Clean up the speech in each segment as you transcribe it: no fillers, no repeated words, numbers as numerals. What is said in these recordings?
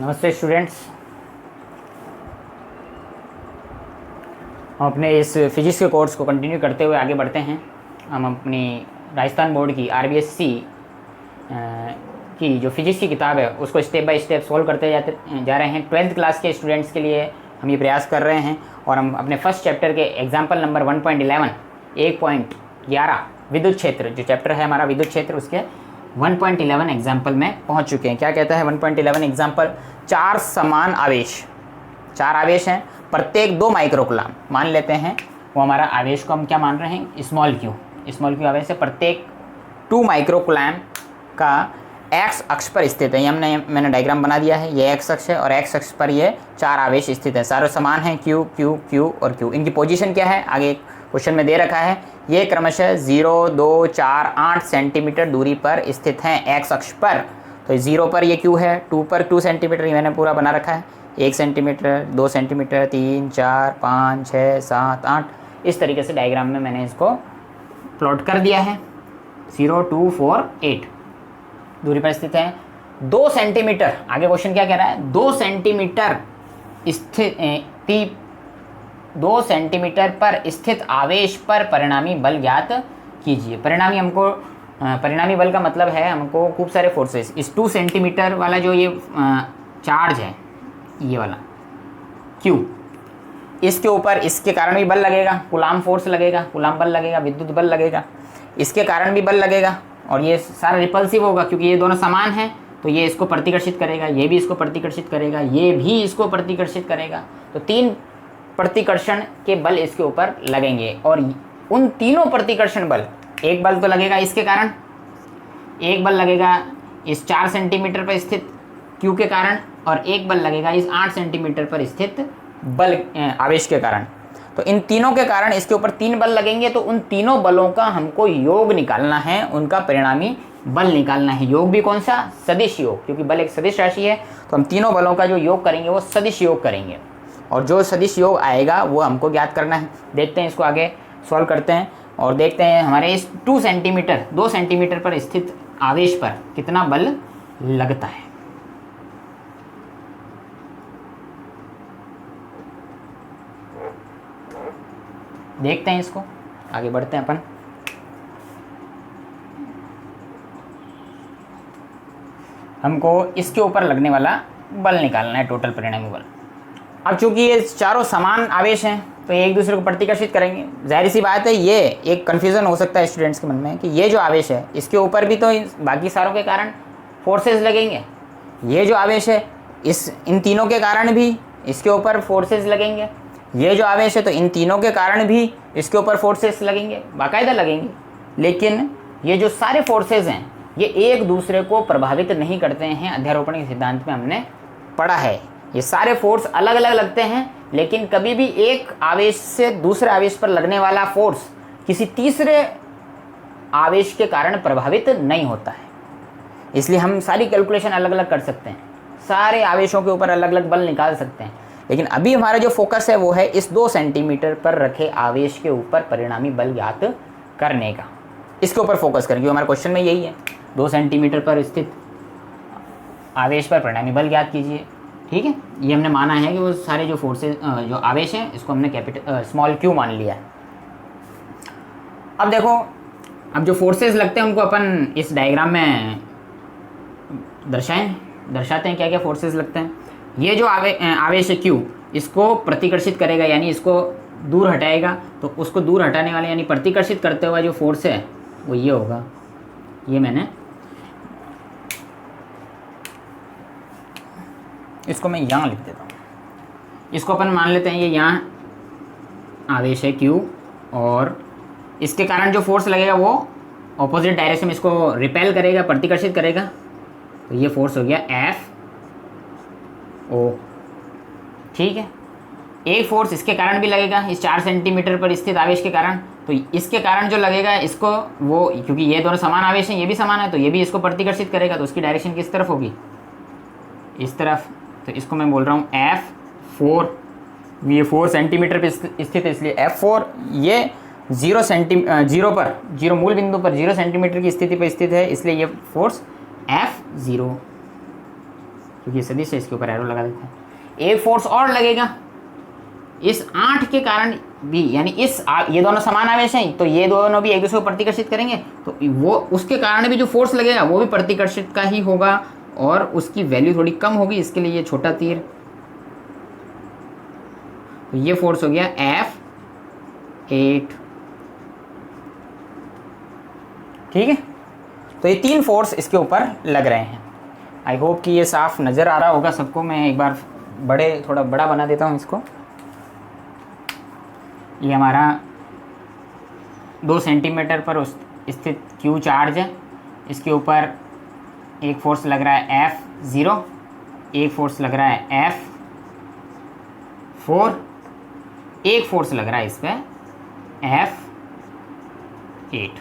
नमस्ते स्टूडेंट्स। हम अपने इस फिजिक्स के कोर्स को कंटिन्यू करते हुए आगे बढ़ते हैं। हम अपनी राजस्थान बोर्ड की RBSc की जो फिजिक्स की किताब है उसको स्टेप बाय स्टेप सॉल्व करते जा रहे हैं। 12th क्लास के स्टूडेंट्स के लिए हम ये प्रयास कर रहे हैं और हम अपने फर्स्ट चैप्टर के एग्जाम्पल नंबर 1.11 1.11 विद्युत क्षेत्र, जो चैप्टर है हमारा विद्युत क्षेत्र, उसके 1.11 एग्जाम्पल में पहुंच चुके हैं। क्या कहता है 1.11 एग्जाम्पल? चार समान आवेश, चार आवेश हैं, प्रत्येक 2 माइक्रोकूलम मान लेते हैं। वो हमारा आवेश को हम क्या मान रहे हैं? स्मॉल क्यू आवेश है, प्रत्येक 2 माइक्रोकूलम का एक्स अक्ष पर स्थित है। ये मैंने डायग्राम बना दिया है। ये एक्स अक्ष है और एक्स अक्ष पर ये चार आवेश स्थित है। सारे समान हैं, क्यू क्यू क्यू और क्यू। इनकी पोजीशन क्या है आगे क्वेश्चन में दे रखा है। ये क्रमशः 0, 2, 4, 8 सेंटीमीटर दूरी पर स्थित हैं एक्स अक्ष पर। तो 0 पर ये क्यू है, 2 पर 2 सेंटीमीटर, ये मैंने पूरा बना रखा है। 1 सेंटीमीटर, 2 सेंटीमीटर, 3, 4, 5, 6, 7, 8, इस तरीके से डायग्राम में मैंने इसको प्लॉट कर दिया है। 0, 2, 4, 8 दूरी पर स्थित है। 2 सेंटीमीटर, आगे क्वेश्चन क्या कह रहा है? 2 सेंटीमीटर स्थित 2 सेंटीमीटर पर स्थित आवेश पर परिणामी बल ज्ञात कीजिए। परिणामी बल का मतलब है हमको खूब सारे फोर्सेस। इस 2 सेंटीमीटर वाला जो ये चार्ज है, ये वाला Q, इसके ऊपर इसके कारण भी बल लगेगा, कूलाम फोर्स लगेगा, कूलाम बल लगेगा, विद्युत बल लगेगा, इसके कारण भी बल लगेगा। और ये सारा रिपल्सिव होगा क्योंकि ये दोनों समान हैं, तो ये इसको प्रतिकर्षित करेगा, ये भी इसको प्रतिकर्षित करेगा, ये भी इसको प्रतिकर्षित करेगा। तो 3 प्रतिकर्षण के बल इसके ऊपर लगेंगे और उन तीनों प्रतिकर्षण बल, एक बल तो लगेगा इसके कारण, एक बल लगेगा इस 4 सेंटीमीटर पर स्थित Q के कारण, और एक बल लगेगा इस 8 सेंटीमीटर पर स्थित बल आवेश के कारण। तो इन तीनों के कारण इसके ऊपर 3 बल लगेंगे। तो उन तीनों बलों का हमको योग निकालना है, उनका परिणामी बल निकालना है। योग भी कौन सा? सदिश योग, क्योंकि बल एक सदिश राशि है। तो हम तीनों बलों का जो योग करेंगे वो सदिश योग करेंगे, और जो सदिश योग आएगा वो हमको ज्ञात करना है। देखते हैं इसको आगे सॉल्व करते हैं और देखते हैं हमारे इस 2 सेंटीमीटर पर स्थित आवेश पर कितना बल लगता है। देखते हैं इसको, आगे बढ़ते हैं अपन। हमको इसके ऊपर लगने वाला बल निकालना है, टोटल परिणामी बल। अब चूंकि ये चारों समान आवेश हैं तो ये एक दूसरे को प्रतिकर्षित करेंगे। जाहिर सी बात है, ये एक कन्फ्यूज़न हो सकता है स्टूडेंट्स के मन में कि ये जो आवेश है इसके ऊपर भी तो बाकी सारों के कारण फोर्सेस लगेंगे। ये जो आवेश है इन तीनों के कारण भी इसके ऊपर फोर्सेस लगेंगे। ये जो आवेश है तो इन तीनों के कारण भी इसके ऊपर फोर्सेस लगेंगे, बाकायदा लगेंगे। लेकिन ये जो सारे फोर्सेस हैं ये एक दूसरे को प्रभावित नहीं करते हैं। अध्यारोपण के सिद्धांत में हमने पढ़ा है ये सारे फोर्स अलग अलग लगते हैं, लेकिन कभी भी एक आवेश से दूसरे आवेश पर लगने वाला फोर्स किसी तीसरे आवेश के कारण प्रभावित नहीं होता है। इसलिए हम सारी कैलकुलेशन अलग अलग कर सकते हैं, सारे आवेशों के ऊपर अलग अलग बल निकाल सकते हैं। लेकिन अभी हमारा जो फोकस है वो है इस 2 सेंटीमीटर पर रखे आवेश के ऊपर परिणामी बल ज्ञात करने का। इसके ऊपर फोकस करेंगे, हमारे क्वेश्चन में यही है। 2 सेंटीमीटर पर स्थित आवेश पर परिणामी बल ज्ञात कीजिए। ठीक है, ये हमने माना है कि वो सारे जो फोर्सेस जो आवेश हैं इसको हमने स्मॉल q मान लिया है। अब देखो, अब जो फोर्सेस लगते हैं उनको अपन इस डायग्राम में दर्शाते हैं क्या क्या फोर्सेस लगते हैं। ये जो आवेश है Q, इसको प्रतिकर्षित करेगा, यानी इसको दूर हटाएगा। तो उसको दूर हटाने वाले यानी प्रतिकर्षित करते हुआ जो फोर्स है वो ये होगा। ये मैंने इसको मैं यहाँ लिख देता हूँ। इसको अपन मान लेते हैं ये यहाँ आवेश है Q, और इसके कारण जो फोर्स लगेगा वो ऑपोजिट डायरेक्शन में इसको रिपेल करेगा, प्रतिकर्षित करेगा। तो ये फोर्स हो गया FO। ठीक है, एक फोर्स इसके कारण भी लगेगा, इस 4 सेंटीमीटर पर स्थित आवेश के कारण। तो इसके कारण जो लगेगा इसको वो, क्योंकि ये दोनों समान आवेश हैं, ये भी समान है, तो ये भी इसको प्रतिकर्षित करेगा। तो उसकी डायरेक्शन किस तरफ होगी? इस तरफ। तो इसको मैं बोल रहा हूँ F4। ये 4 सेंटीमीटर पर स्थित है इसलिए F4। ये 0 मूल बिंदु पर 0 सेंटीमीटर की स्थिति पर स्थित है, इसलिए ये फोर्स F0। क्योंकि ये सदिश है, इसके ऊपर एरो लगा देते हैं। एक फोर्स और लगेगा इस 8 के कारण भी, यानी ये दोनों समान आवेश हैं तो ये दोनों भी एक दूसरे को प्रतिकर्षित करेंगे, तो वो उसके कारण भी जो फोर्स लगेगा वो भी प्रतिकर्षित का ही होगा और उसकी वैल्यू थोड़ी कम होगी। इसके लिए ये छोटा तीर, तो ये फोर्स हो गया F8। ठीक है, तो ये 3 फोर्स इसके ऊपर लग रहे हैं। आई होप कि ये साफ नज़र आ रहा होगा सबको। मैं एक बार थोड़ा बड़ा बना देता हूँ इसको। ये हमारा 2 सेंटीमीटर पर स्थित Q चार्ज है, इसके ऊपर एक फोर्स लग रहा है F0, एक फोर्स लग रहा है F4, एक फोर्स लग रहा है इस पर F8।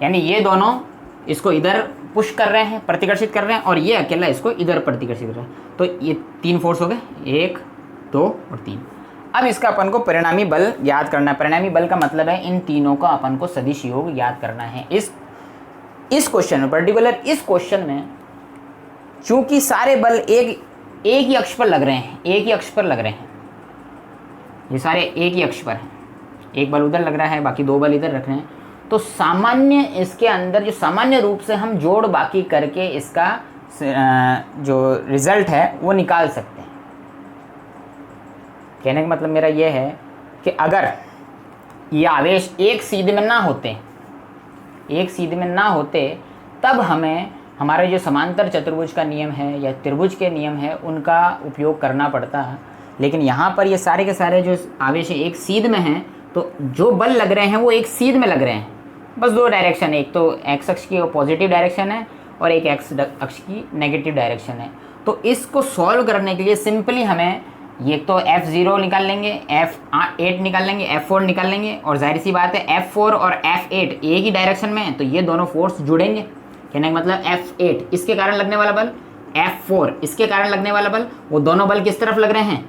यानी ये दोनों इसको इधर पुश कर रहे हैं, प्रतिकर्षित कर रहे हैं, और ये अकेला इसको इधर प्रतिकर्षित कर रहा है। तो ये 3 फोर्स हो गए, 1, 2 और 3। अब इसका अपन को परिणामी बल याद करना है। परिणामी बल का मतलब है इन तीनों का अपन को सदिश योग याद करना है। इस क्वेश्चन में, पर्टिकुलर इस क्वेश्चन में, चूंकि सारे बल एक ही अक्ष पर लग रहे हैं, एक ही अक्ष पर लग रहे हैं, ये सारे एक ही अक्ष पर हैं, एक बल उधर लग रहा है, बाकी 2 बल इधर रख रहे हैं, तो सामान्य इसके अंदर जो सामान्य रूप से हम जोड़ बाकी करके इसका जो रिजल्ट है वो निकाल सकते हैं। कहने का मतलब मेरा ये है कि अगर ये आवेश एक सीध में ना होते तब हमें हमारे जो समांतर चतुर्भुज का नियम है या त्रिभुज के नियम है उनका उपयोग करना पड़ता है। लेकिन यहाँ पर ये सारे के सारे जो आवेश एक सीध में हैं, तो जो बल लग रहे हैं वो एक सीध में लग रहे हैं, बस 2 डायरेक्शन है, एक तो एक्स अक्ष की पॉजिटिव डायरेक्शन है और एक एक्स अक्ष की नेगेटिव डायरेक्शन है। तो इसको सॉल्व करने के लिए सिंपली हमें ये तो F0 निकाल लेंगे, F8 निकाल लेंगे, F4 निकाल लेंगे, और जाहिर सी बात है F4 और F8 एक ही डायरेक्शन में है तो ये दोनों फोर्स जुड़ेंगे। कहने का मतलब F8 इसके कारण लगने वाला बल, F4 इसके कारण लगने वाला बल, वो दोनों बल किस तरफ लग रहे हैं,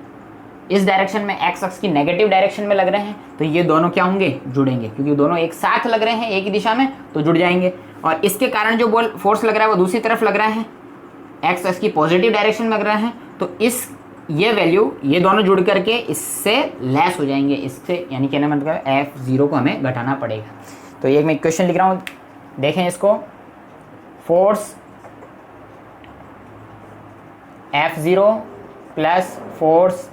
इस डायरेक्शन में, एक्स अक्ष की नेगेटिव डायरेक्शन में लग रहे हैं, तो ये दोनों क्या होंगे, जुड़ेंगे, क्योंकि दोनों एक साथ लग रहे हैं एक ही दिशा में, तो जुड़ जाएंगे। और इसके कारण जो बल फोर्स लग रहा है वो दूसरी तरफ लग रहा है, एक्स अक्ष की पॉजिटिव डायरेक्शन में लग रहा है, तो ये वैल्यू ये दोनों जुड़ करके इससे लेस हो जाएंगे, इससे, यानी कहने का मतलब F0 को हमें घटाना पड़ेगा। तो ये मैं इक्वेशन लिख रहा हूँ, देखें इसको, force F0 plus force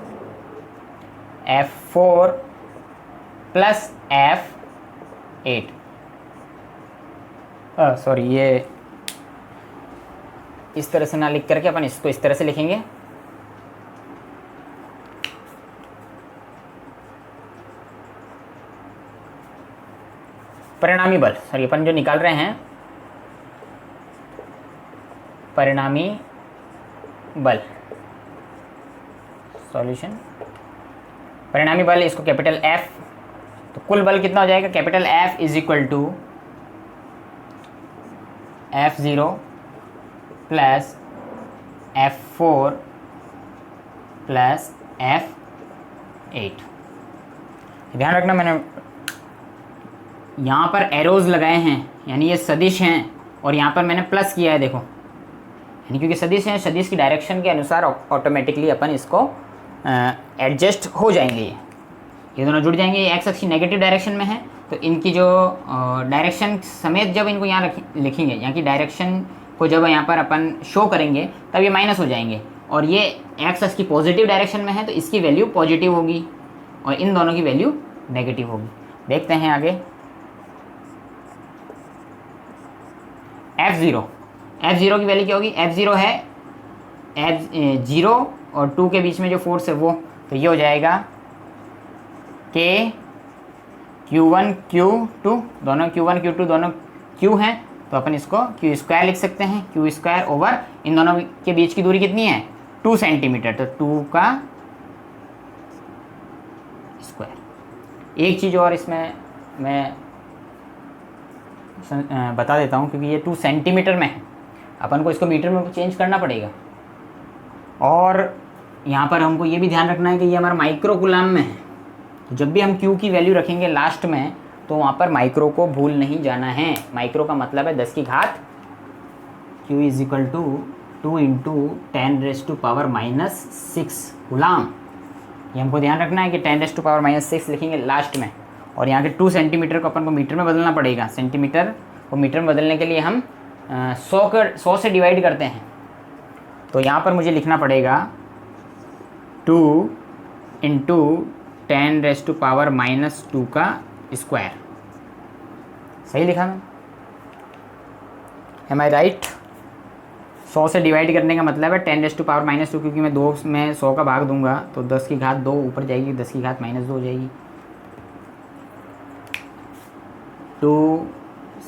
F4 plus F8, sorry, ये इस तरह से ना लिख करके अपन इसको इस तरह से लिखेंगे। परिणामी बल, सॉरी, अपन जो निकाल रहे हैं परिणामी बल, सॉल्यूशन, परिणामी बल, इसको कैपिटल F, तो कुल बल कितना हो जाएगा, capital F is equal to F0 plus F4 plus F8। ध्यान रखना, मैंने यहाँ पर एरोज लगाए हैं, यानी ये सदिश हैं, और यहाँ पर मैंने प्लस किया है, देखो, यानी क्योंकि सदिश हैं, सदिश की डायरेक्शन के अनुसार ऑटोमेटिकली अपन इसको एडजस्ट हो जाएंगे, ये दोनों जुड़ जाएंगे। ये एक्स अक्ष की नेगेटिव डायरेक्शन में है, तो इनकी जो डायरेक्शन समेत जब इनको यहाँ लिखेंगे, यहाँ की डायरेक्शन को जब यहाँ पर अपन शो करेंगे तब ये माइनस हो जाएंगे, और ये एक्स अक्ष की पॉजिटिव डायरेक्शन में है तो इसकी वैल्यू पॉजिटिव होगी और इन दोनों की वैल्यू नेगेटिव होगी। देखते हैं आगे, F0 की वैल्यू क्या होगी, F0 है F0 और 2 के बीच में जो फोर्स है वो, तो ये हो जाएगा K Q1 Q2, दोनों Q1 Q2 दोनों Q हैं, तो अपन इसको Q स्क्वायर लिख सकते हैं, Q स्क्वायर ओवर इन दोनों के बीच की दूरी कितनी है, 2 सेंटीमीटर, तो 2 का स्क्वायर। एक चीज़ और इसमें मैं बता देता हूँ, क्योंकि ये 2 सेंटीमीटर में है, अपन को इसको मीटर में चेंज करना पड़ेगा, और यहाँ पर हमको ये भी ध्यान रखना है कि ये हमारा माइक्रो कूलम में है, तो जब भी हम Q की वैल्यू रखेंगे लास्ट में तो वहाँ पर माइक्रो को भूल नहीं जाना है। माइक्रो का मतलब है 10 की घात, Q is equal to 2 into 10⁻⁻⁶ coulomb. ये हमको ध्यान रखना है कि 10⁻⁻⁶ लिखेंगे लास्ट में, और यहाँ के 2 सेंटीमीटर को अपन को मीटर में बदलना पड़ेगा। सेंटीमीटर को मीटर में बदलने के लिए हम 100 से डिवाइड करते हैं। तो यहाँ पर मुझे लिखना पड़ेगा 2 इंटू 10⁻⁻² का स्क्वायर। सही लिखा मैं? एम आई राइट? 100 से डिवाइड करने का मतलब है 10⁻⁻², क्योंकि मैं 2 में 100 का भाग दूंगा तो 10 की घात 2 ऊपर जाएगी, 10 की घात -2 हो जाएगी। 2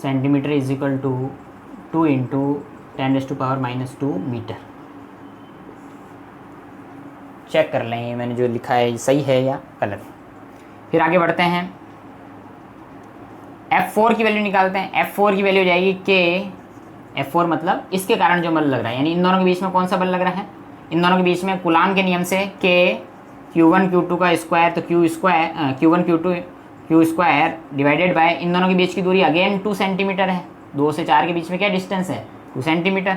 centimetre is equal to 2 into 10⁻⁻² metre. Check कर लें मैंने जो लिखा है सही है या गलत। फिर आगे बढ़ते हैं, F4 की वैल्यू निकालते हैं। F4 की वैल्यू हो जाएगी K। F4 मतलब इसके कारण जो बल लग रहा है, यानी इन दोनों के बीच में कौन सा बल लग रहा है? इन दोनों के बीच में कूलाम के नियम से K Q1 Q2 का स्क्वायर, तो Q1 Q2 Q square divided by इन दोनों के बीच की दूरी अगेन 2 सेंटीमीटर है। 2 से 4 के बीच में क्या डिस्टेंस है? 2 सेंटीमीटर।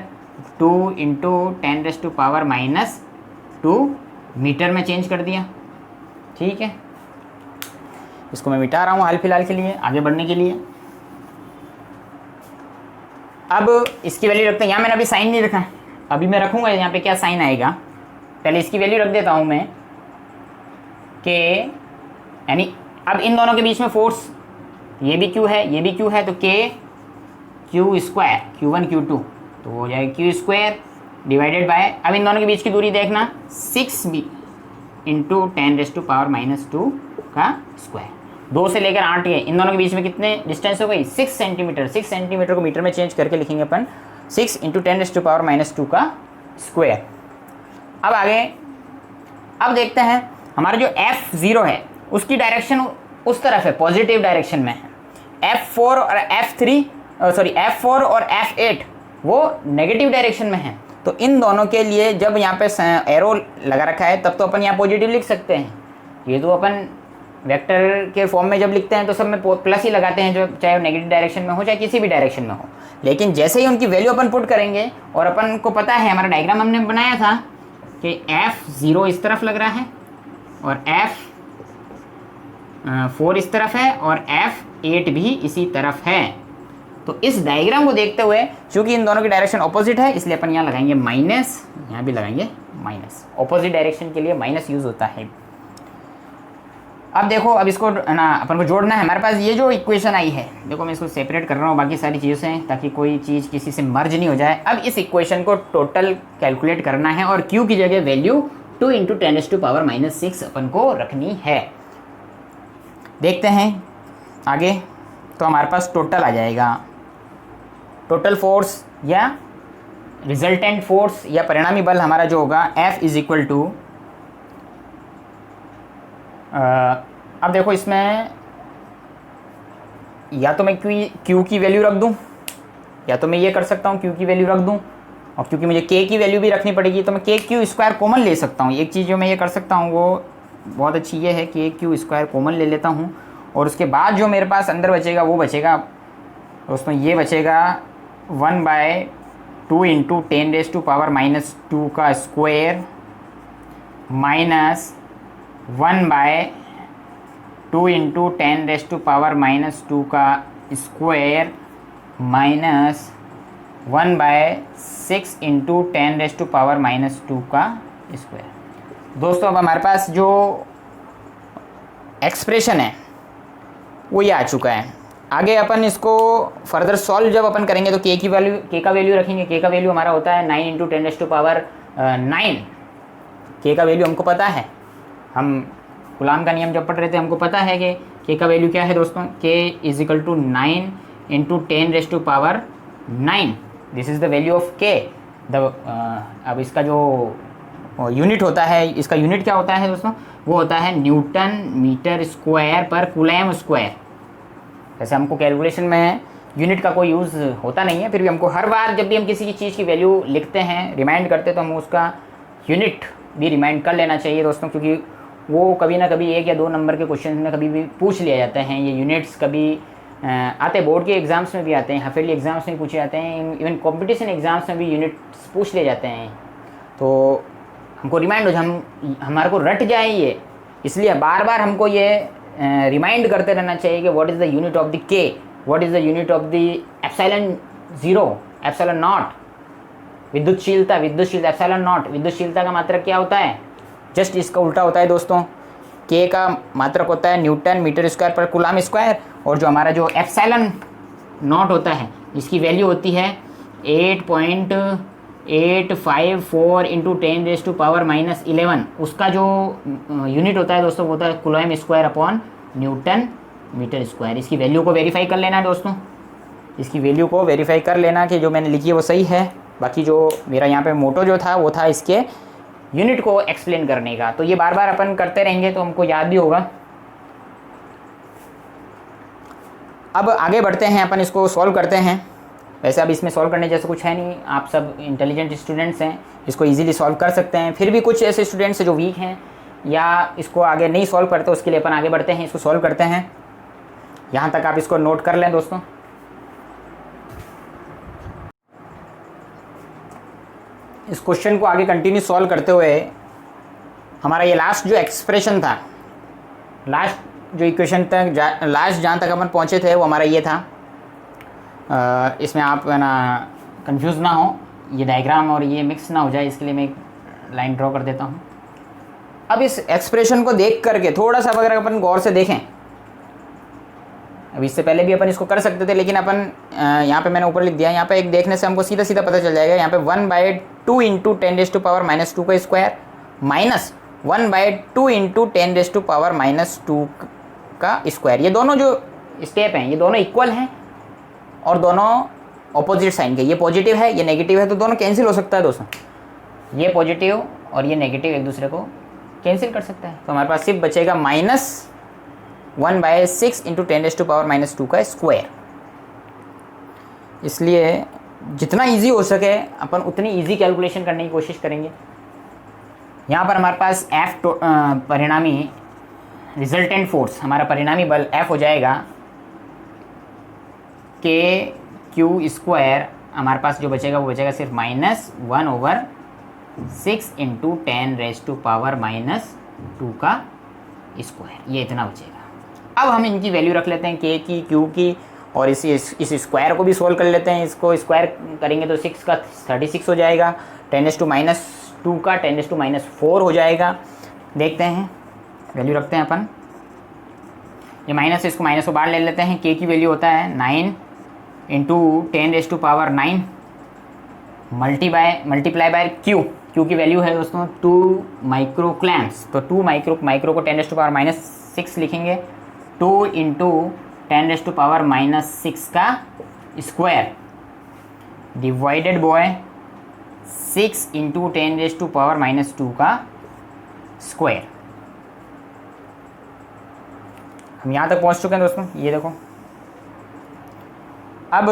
2 इंटू 10⁻⁻² मीटर में चेंज कर दिया। ठीक है, इसको मैं मिटा रहा हूँ हाल फिलहाल के लिए, आगे बढ़ने के लिए। अब इसकी वैल्यू रखते हैं। यहाँ मैंने अभी साइन नहीं रखा, अभी मैं रखूँगा यहाँ पे क्या साइन आएगा। पहले इसकी वैल्यू रख देता हूँ मैं कि यानी अब इन दोनों के बीच में फोर्स, ये भी Q है ये भी Q है, तो K Q square Q1 Q2 तो हो जाएगा Q स्क्वायर डिवाइडेड बाय, अब इन दोनों के बीच की दूरी देखना 6b इंटू 10⁻⁻² का स्क्वायर। 2 से लेकर 8 के इन दोनों के बीच में कितने डिस्टेंस हो गई? 6 सेंटीमीटर। 6 सेंटीमीटर को मीटर में चेंज करके लिखेंगे अपन 6 इंटू 10⁻⁻² का स्क्वायर। अब आगे, अब देखते हैं हमारा जो F0 है उसकी डायरेक्शन उस तरफ है, पॉजिटिव डायरेक्शन में है। F4 और F8 वो नेगेटिव डायरेक्शन में है। तो इन दोनों के लिए जब यहाँ पे एरो लगा रखा है तब तो अपन यहाँ पॉजिटिव लिख सकते हैं। ये तो अपन वेक्टर के फॉर्म में जब लिखते हैं तो सब में प्लस ही लगाते हैं, जो चाहे वो नेगेटिव डायरेक्शन में हो चाहे किसी भी डायरेक्शन में हो। लेकिन जैसे ही उनकी वैल्यू अपन पुट करेंगे, और अपन को पता है हमारा डायग्राम हमने बनाया था कि F0 इस तरफ लग रहा है और F4 इस तरफ है और F8 भी इसी तरफ है। तो इस डायग्राम को देखते हुए चूंकि इन दोनों की डायरेक्शन ऑपोजिट है, इसलिए अपन यहाँ लगाएंगे माइनस, यहाँ भी लगाएंगे माइनस। ऑपोजिट डायरेक्शन के लिए माइनस यूज होता है। अब देखो, अब इसको ना अपन को जोड़ना है। हमारे पास ये जो इक्वेशन आई है, देखो मैं इसको सेपरेट कर रहा हूँ बाकी सारी चीज़ों से, ताकि कोई चीज़ किसी से मर्ज नहीं हो जाए। अब इस इक्वेशन को टोटल कैलकुलेट करना है और Q की जगह वैल्यू 2 इंटू 10⁻⁻6 अपन को रखनी है। देखते हैं आगे, तो हमारे पास टोटल आ जाएगा, टोटल फोर्स या रिजल्टेंट फोर्स या परिणामी बल हमारा जो होगा F इज इक्वल टू, अब देखो इसमें या तो मैं Q की वैल्यू रख दूं, या तो मैं ये कर सकता हूँ Q की वैल्यू रख दूं, और क्योंकि मुझे K की वैल्यू भी रखनी पड़ेगी तो मैं KQ स्क्वायर कॉमन ले सकता हूँ। एक चीज़ जो मैं ये कर सकता हूँ वो बहुत अच्छी ये है कि KQ स्क्वायर कॉमन ले लेता हूँ, और उसके बाद जो मेरे पास अंदर बचेगा वो बचेगा, उसमें ये बचेगा 1/2 इंटू 10⁻⁻² का स्क्वायर माइनस 1/2 इंटू 10⁻⁻² का स्क्वायर माइनस 1/6 इंटू 10⁻⁻² का स्क्वायर। दोस्तों अब हमारे पास जो एक्सप्रेशन है वो ये आ चुका है। आगे अपन इसको फर्दर सॉल्व जब अपन करेंगे तो K का वैल्यू रखेंगे। K का वैल्यू हमारा होता है 9 इंटू 10⁻⁹। K का वैल्यू हमको पता है, हम कूलाम का नियम जब पढ़ रहे थे हमको पता है कि K का वैल्यू क्या है दोस्तों। K is equal to 9 into 10⁻⁹। This is the value of K। अब इसका जो यूनिट होता है, इसका यूनिट क्या होता है दोस्तों, वो होता है न्यूटन मीटर स्क्वायर पर कूलम स्क्वायर। जैसे हमको कैलकुलेशन में यूनिट का कोई यूज़ होता नहीं है, फिर भी हमको हर बार जब भी हम किसी चीज़ की वैल्यू लिखते हैं, रिमाइंड करते हैं, तो हम उसका यूनिट भी रिमाइंड कर लेना चाहिए दोस्तों, क्योंकि वो कभी ना कभी 1 या 2 नंबर के क्वेश्चन में कभी भी पूछ लिया जाता है। ये यूनिट्स कभी आते बोर्ड के एग्ज़ाम्स में भी आते हैं, हाफिली एग्ज़ाम्स में पूछे जाते हैं, इवन कंपटीशन एग्ज़ाम्स में भी यूनिट्स पूछ ले जाते हैं। तो हमको रिमाइंड हो जाए, हमारे को रट जाए ये, इसलिए बार बार हमको ये रिमाइंड करते रहना चाहिए कि what is the unit of the K, what is the unit of the epsilon zero, epsilon not, विद्युतशीलता, एप्सिलॉन नॉट, विद्युतशीलता का मात्रक क्या होता है? जस्ट इसका उल्टा होता है दोस्तों। के का मात्रक होता है न्यूटन मीटर स्क्वायर पर कूलम स्क्वायर, और जो हमारा जो एप्सिलॉन नॉट होता है इसकी वैल्यू होती है 8.854 इंटू 10⁻⁻11। उसका जो यूनिट होता है दोस्तों वो होता है coulomb square upon newton metre square. इसकी वैल्यू को वेरीफाई कर लेना दोस्तों, इसकी वैल्यू को वेरीफाई कर लेना कि जो मैंने लिखी है वो सही है। बाकी जो मेरा यहाँ पे मोटो जो था वो था इसके यूनिट को एक्सप्लेन करने का, तो ये बार बार अपन करते रहेंगे तो हमको याद भी होगा। अब आगे बढ़ते हैं, अपन इसको सॉल्व करते हैं। वैसे अब इसमें सॉल्व करने जैसा कुछ है नहीं, आप सब इंटेलिजेंट स्टूडेंट्स हैं, इसको इजीली सॉल्व कर सकते हैं। फिर भी कुछ ऐसे स्टूडेंट्स हैं जो वीक हैं या इसको आगे नहीं सॉल्व करते, उसके लिए अपन आगे बढ़ते हैं, इसको सॉल्व करते हैं। यहाँ तक आप इसको नोट कर लें दोस्तों। इस क्वेश्चन को आगे कंटिन्यू सॉल्व करते हुए हमारा ये लास्ट जो एक्सप्रेशन था, लास्ट जो इक्वेशन तक लास्ट जहाँ तक अपन पहुँचे थे वो हमारा ये था। इसमें आप ना कंफ्यूज ना हो, ये डायग्राम और ये मिक्स ना हो जाए, इसके लिए मैं एक लाइन ड्रॉ कर देता हूँ। अब इस एक्सप्रेशन को देख करके थोड़ा सा अगर अपन गौर से देखें, अब इससे पहले भी अपन इसको कर सकते थे, लेकिन अपन यहाँ पे मैंने ऊपर लिख दिया, यहाँ पे एक देखने से हमको सीधा सीधा पता चल जाएगा। यहाँ पे 1/2 इंटू 10⁻⁻2 का स्क्वायर माइनस 1/2 इंटू 10⁻⁻2 का स्क्वायर, ये दोनों जो स्टेप हैं ये दोनों इक्वल हैं और दोनों ऑपोजिट साइन के। ये पॉजिटिव है, ये नेगेटिव है, तो दोनों कैंसिल हो सकता है दोस्तों। ये पॉजिटिव और ये नेगेटिव एक दूसरे को कैंसिल कर सकता है, तो हमारे पास सिर्फ बचेगा -1/6 इंटू 10⁻⁻2 का स्क्वायर। इसलिए जितना इजी हो सके अपन उतनी इजी कैलकुलेशन करने की कोशिश करेंगे। यहाँ पर हमारे पास F परिणामी रिजल्टेंट फोर्स, हमारा परिणामी बल F हो जाएगा KQ²। हमारे पास जो बचेगा वो बचेगा सिर्फ -1/6 इंटू 10⁻⁻2 का स्क्वायर, ये इतना बचेगा। अब हम इनकी वैल्यू रख लेते हैं K की, Q की, और इस स्क्वायर को भी सोल्व कर लेते हैं। इसको स्क्वायर करेंगे तो 6 का 36 हो जाएगा, 10⁻2 का 10⁻4 हो जाएगा। देखते हैं वैल्यू रखते हैं अपन, ये माइनस है, इसको माइनस को बाहर ले लेते हैं। K की वैल्यू होता है 9 इंटू 10⁻9 मल्टीप्लाई बाय Q की वैल्यू है दोस्तों 2 माइक्रोक्लैम्स, तो 2 माइक्रो को 10⁻6 लिखेंगे, 2 इंटू 10⁻6 का स्क्वायर डिवाइडेड बाय 6 इंटू 10⁻2 का स्क्वायर। हम यहाँ तक पहुँच चुके हैं दोस्तों, ये देखो। अब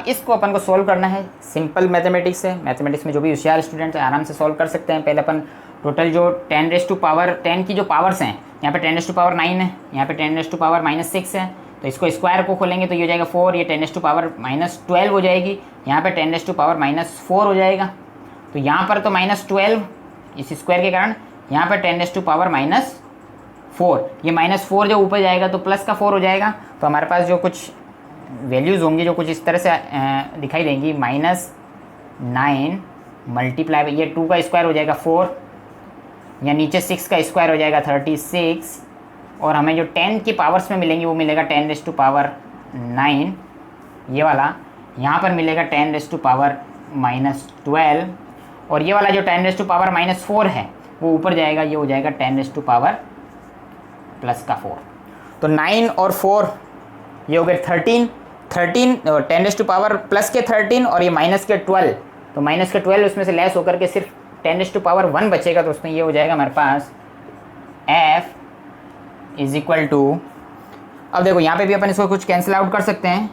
इसको अपन को सॉल्व करना है सिंपल मैथमेटिक्स से। मैथमेटिक्स में जो भी होशियार स्टूडेंट है आराम से सॉल्व कर सकते हैं। पहले अपन टोटल जो 10⁻10 की जो पावर्स हैं, यहाँ पे 10⁻9 है, यहाँ पे 10⁻6 है, तो इसको स्क्वायर को खोलेंगे तो ये हो जाएगा 4, ये 10⁻12 हो जाएगी, यहाँ पे 10⁻4 हो जाएगा। तो यहाँ पर तो -12 इस स्क्वायर के कारण, यहाँ पर 10⁻4, ये -4 जो ऊपर जाएगा तो प्लस का 4 हो जाएगा। तो हमारे पास जो कुछ वैल्यूज़ होंगी जो कुछ इस तरह से दिखाई देंगी, -9 मल्टीप्लाई, ये 2 का स्क्वायर हो जाएगा 4, या नीचे 6 का स्क्वायर हो जाएगा 36, और हमें जो 10 की पावर्स में मिलेंगी वो मिलेगा 10⁻9 ये वाला, यहाँ पर मिलेगा 10⁻12, और ये वाला जो 10⁻4 है वो ऊपर जाएगा, ये हो जाएगा 10⁻4। तो 9 और 4 ये हो गए 13 10⁻+ के 13 और ये माइनस के 12, तो माइनस के 12 उसमें से लेस होकर के सिर्फ 10⁻1 बचेगा दोस्तों। ये हो जाएगा हमारे पास F = अब देखो यहाँ पे भी अपन इसको कुछ कैंसिल आउट कर सकते हैं।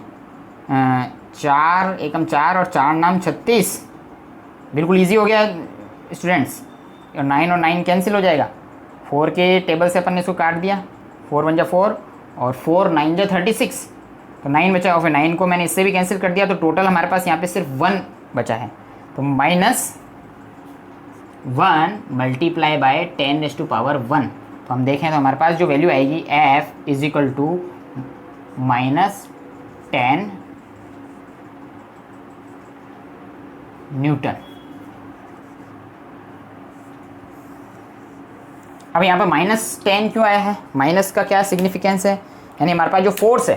4 एकम 4 और 4 नाम 36, बिल्कुल इजी हो गया स्टूडेंट्स। और 9 और 9 कैंसिल हो जाएगा, 4 के टेबल से अपन ने इसको काट दिया, 4 1 जा 4 और 4 9 जा 36, तो 9 बचा और फिर 9 को मैंने इससे भी कैंसिल कर दिया, तो टोटल हमारे पास यहाँ पे सिर्फ 1 बचा है। तो -1 मल्टीप्लाई बाय 10⁻1। तो हम देखें तो हमारे पास जो वैल्यू आएगी F is equal to -10 newton. अब यहाँ पर -10 क्यों आया है, माइनस का क्या सिग्निफिकेंस है, यानी हमारे पास जो फोर्स है,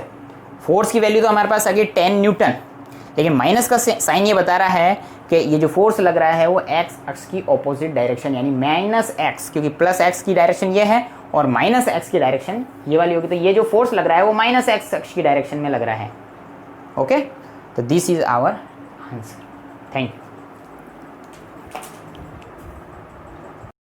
फोर्स की वैल्यू तो हमारे पास आ गई 10 न्यूटन, लेकिन माइनस का साइन ये बता रहा है कि ये जो फोर्स लग रहा है वो एक्स अक्ष की ऑपोजिट डायरेक्शन यानी -x, क्योंकि +x की डायरेक्शन ये है और -x की डायरेक्शन ये वाली होगी, तो ये जो फोर्स लग रहा है वो -x अक्ष की डायरेक्शन में लग रहा है। ओके, तो this is our answer. Thank you.